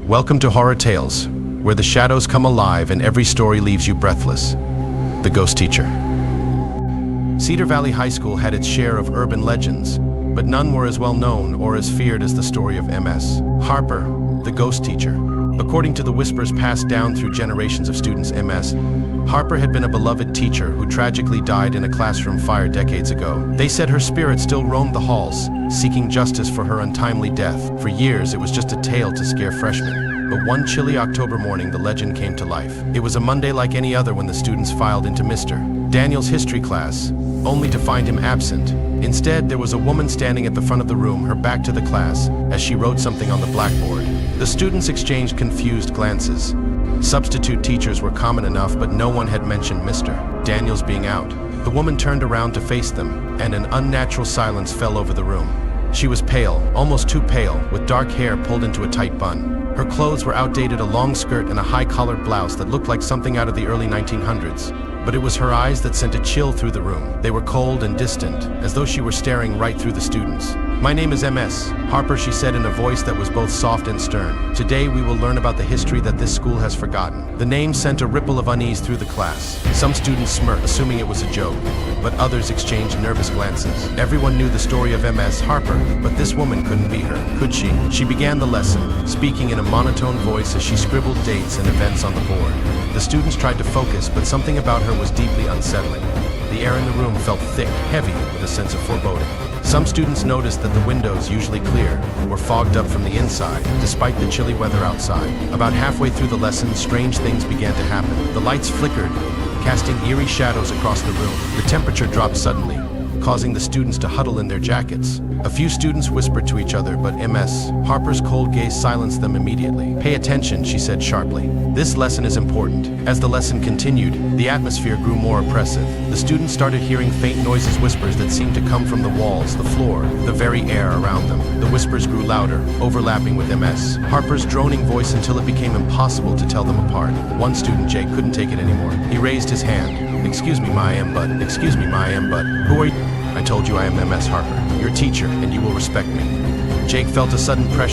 Welcome to Horror Tales, where the shadows come alive and every story leaves you breathless. The Ghost Teacher. Cedar Valley High School had its share of urban legends, but none were as well known or as feared as the story of Ms. Harper, the Ghost Teacher. According to the whispers passed down through generations of students, Ms. Harper had been a beloved teacher who tragically died in a classroom fire decades ago. They said her spirit still roamed the halls, seeking justice for her untimely death. For years, it was just a tale to scare freshmen. But one chilly October morning, the legend came to life. It was a Monday like any other when the students filed into Mr. Daniel's history class, only to find him absent. Instead, there was a woman standing at the front of the room, her back to the class, as she wrote something on the blackboard. The students exchanged confused glances. Substitute teachers were common enough, but no one had mentioned Mr. Daniel's being out. The woman turned around to face them, and an unnatural silence fell over the room. She was pale, almost too pale, with dark hair pulled into a tight bun. Her clothes were outdated, a long skirt and a high-collared blouse that looked like something out of the early 1900s. But it was her eyes that sent a chill through the room. They were cold and distant, as though she were staring right through the students. "My name is Ms. Harper," she said in a voice that was both soft and stern. "Today we will learn about the history that this school has forgotten." The name sent a ripple of unease through the class. Some students smirked, assuming it was a joke, but others exchanged nervous glances. Everyone knew the story of Ms. Harper, but this woman couldn't be her, could she? She began the lesson, speaking in a monotone voice as she scribbled dates and events on the board. The students tried to focus, but something about her was deeply unsettling. The air in the room felt thick, heavy, with a sense of foreboding. Some students noticed that the windows, usually clear, were fogged up from the inside, despite the chilly weather outside. About halfway through the lesson, strange things began to happen. The lights flickered, casting eerie shadows across the room. The temperature dropped suddenly, causing the students to huddle in their jackets. A few students whispered to each other, but Ms. Harper's cold gaze silenced them immediately. "Pay attention," she said sharply. "This lesson is important." As the lesson continued, the atmosphere grew more oppressive. The students started hearing faint noises, whispers that seemed to come from the walls, the floor, the very air around them. The whispers grew louder, overlapping with Ms. Harper's droning voice until it became impossible to tell them apart. One student, Jake, couldn't take it anymore. He raised his hand. "Excuse me, ma, I am but. Excuse me, ma, I am but. Who are you?" "I told you I am Ms. Harper, your teacher, and you will respect me." Jake felt a sudden pressure